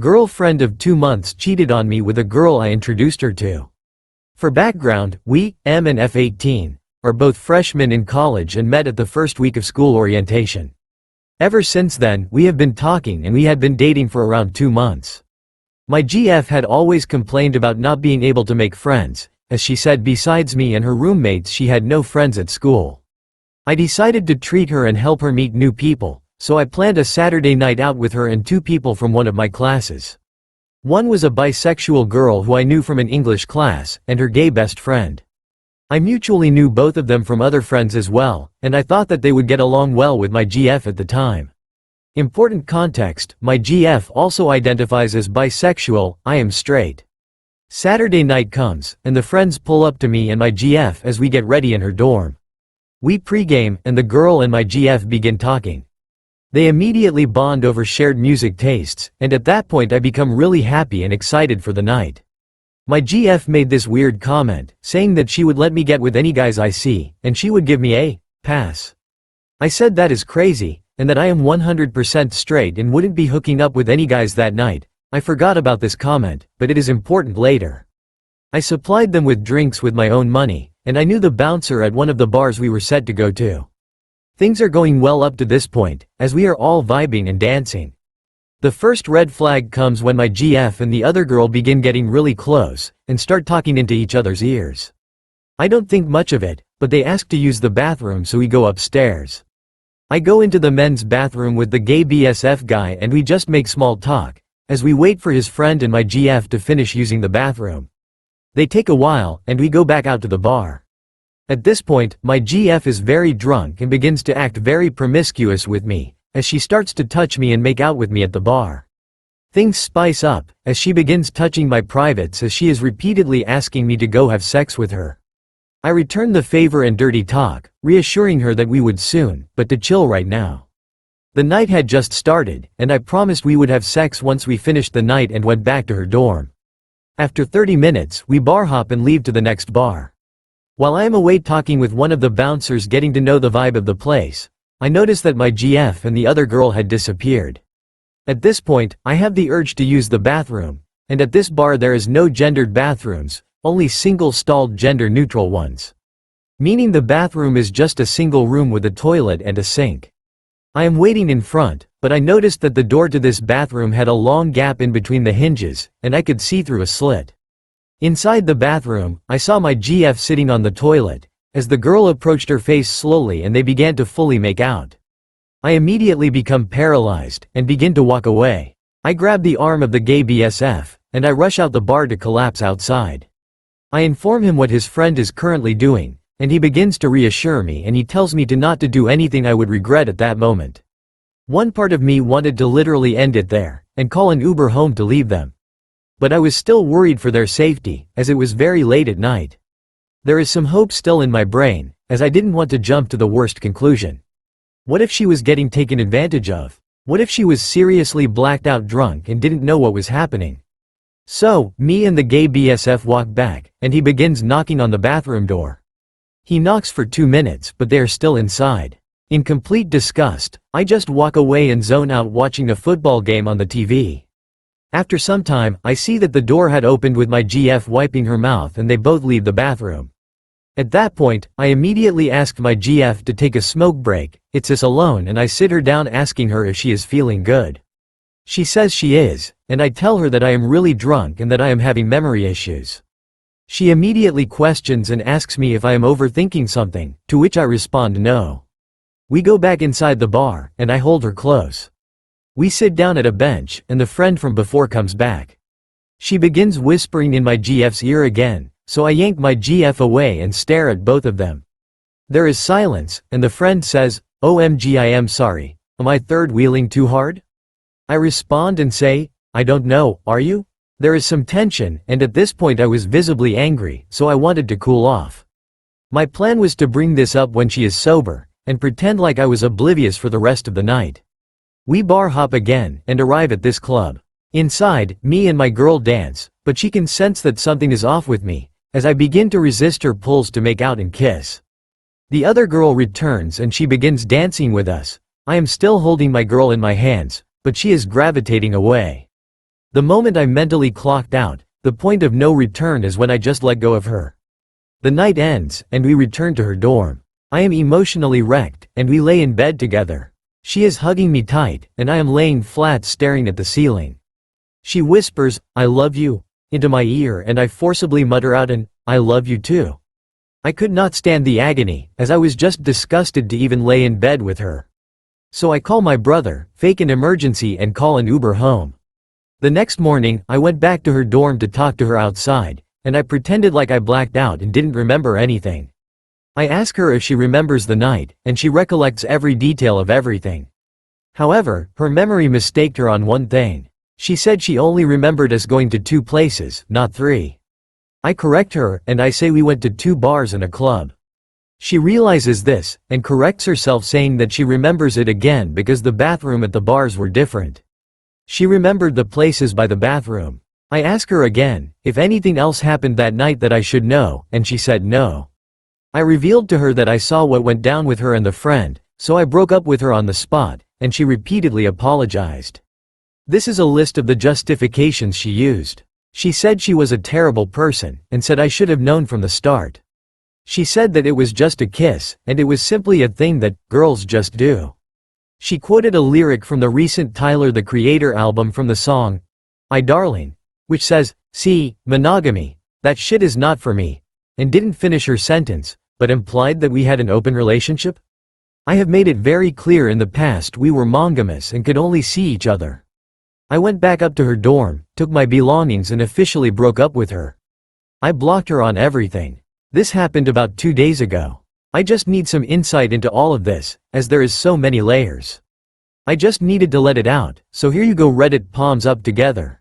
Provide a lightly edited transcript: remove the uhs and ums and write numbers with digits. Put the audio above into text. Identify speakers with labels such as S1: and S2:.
S1: Girlfriend of 2 months cheated on me with a girl I introduced her to. For background, we, M and F18, are both freshmen in college and met at the first week of school orientation. Ever since then, we have been talking and we had been dating for around 2 months. My GF had always complained about not being able to make friends, as she said besides me and her roommates she had no friends at school. I decided to treat her and help her meet new people, so I planned a Saturday night out with her and 2 people from one of my classes. One was a bisexual girl who I knew from an English class, and her gay best friend. I mutually knew both of them from other friends as well, and I thought that they would get along well with my GF at the time. Important context, my GF also identifies as bisexual, I am straight. Saturday night comes, and the friends pull up to me and my GF as we get ready in her dorm. We pregame, and the girl and my GF begin talking. They immediately bond over shared music tastes, and at that point I become really happy and excited for the night. My GF made this weird comment, saying that she would let me get with any guys I see, and she would give me a pass. I said that is crazy, and that I am 100% straight and wouldn't be hooking up with any guys that night. I forgot about this comment, but it is important later. I supplied them with drinks with my own money, and I knew the bouncer at one of the bars we were set to go to. Things are going well up to this point, as we are all vibing and dancing. The first red flag comes when my GF and the other girl begin getting really close, and start talking into each other's ears. I don't think much of it, but they ask to use the bathroom so we go upstairs. I go into the men's bathroom with the gay BSF guy and we just make small talk, as we wait for his friend and my GF to finish using the bathroom. They take a while, and we go back out to the bar. At this point, my GF is very drunk and begins to act very promiscuous with me, as she starts to touch me and make out with me at the bar. Things spice up, as she begins touching my privates as she is repeatedly asking me to go have sex with her. I return the favor and dirty talk, reassuring her that we would soon, but to chill right now. The night had just started, and I promised we would have sex once we finished the night and went back to her dorm. After 30 minutes, we bar hop and leave to the next bar. While I am away talking with one of the bouncers getting to know the vibe of the place, I notice that my GF and the other girl had disappeared. At this point, I have the urge to use the bathroom, and at this bar there is no gendered bathrooms, only single-stalled gender-neutral ones. Meaning the bathroom is just a single room with a toilet and a sink. I am waiting in front, but I noticed that the door to this bathroom had a long gap in between the hinges, and I could see through a slit. Inside the bathroom, I saw my GF sitting on the toilet, as the girl approached her face slowly and they began to fully make out. I immediately become paralyzed, and begin to walk away. I grab the arm of the gay BSF, and I rush out the bar to collapse outside. I inform him what his friend is currently doing, and he begins to reassure me and he tells me to not to do anything I would regret at that moment. One part of me wanted to literally end it there, and call an Uber home to leave them. But I was still worried for their safety, as it was very late at night. There is some hope still in my brain, as I didn't want to jump to the worst conclusion. What if she was getting taken advantage of? What if she was seriously blacked out drunk and didn't know what was happening? So, me and the gay BSF walk back, and he begins knocking on the bathroom door. He knocks for 2 minutes, but they are still inside. In complete disgust, I just walk away and zone out watching a football game on the TV. After some time, I see that the door had opened with my GF wiping her mouth and they both leave the bathroom. At that point, I immediately ask my GF to take a smoke break. It's us alone and I sit her down asking her if she is feeling good. She says she is, and I tell her that I am really drunk and that I am having memory issues. She immediately questions and asks me if I am overthinking something, to which I respond no. We go back inside the bar, and I hold her close. We sit down at a bench, and the friend from before comes back. She begins whispering in my GF's ear again, so I yank my GF away and stare at both of them. There is silence, and the friend says, "OMG, I am sorry. Am I third-wheeling too hard?" I respond and say, "I don't know, are you?" There is some tension, and at this point I was visibly angry, so I wanted to cool off. My plan was to bring this up when she is sober, and pretend like I was oblivious for the rest of the night. We bar hop again, and arrive at this club. Inside, me and my girl dance, but she can sense that something is off with me, as I begin to resist her pulls to make out and kiss. The other girl returns and she begins dancing with us. I am still holding my girl in my hands, but she is gravitating away. The moment I mentally clocked out, the point of no return is when I just let go of her. The night ends, and we return to her dorm. I am emotionally wrecked, and we lay in bed together. She is hugging me tight, and I am laying flat staring at the ceiling. She whispers, "I love you," into my ear, and I forcibly mutter out an, "I love you too." I could not stand the agony, as I was just disgusted to even lay in bed with her. So I call my brother, fake an emergency, and call an Uber home. The next morning, I went back to her dorm to talk to her outside, and I pretended like I blacked out and didn't remember anything. I ask her if she remembers the night, and she recollects every detail of everything. However, her memory mistaked her on one thing. She said she only remembered us going to 2 places, not 3. I correct her, and I say we went to 2 bars and a club. She realizes this, and corrects herself, saying that she remembers it again because the bathroom at the bars were different. She remembered the places by the bathroom. I ask her again, if anything else happened that night that I should know, and she said no. I revealed to her that I saw what went down with her and the friend, so I broke up with her on the spot, and she repeatedly apologized. This is a list of the justifications she used. She said she was a terrible person, and said I should have known from the start. She said that it was just a kiss, and it was simply a thing that girls just do. She quoted a lyric from the recent Tyler the Creator album from the song, "I Darling," which says, "See, monogamy, that shit is not for me," and didn't finish her sentence, but implied that we had an open relationship. I have made it very clear in the past we were monogamous and could only see each other. I went back up to her dorm, took my belongings, and officially broke up with her. I blocked her on everything. This happened about 2 days ago. I just need some insight into all of this, as there is so many layers. I just needed to let it out, so here you go. Reddit palms up together.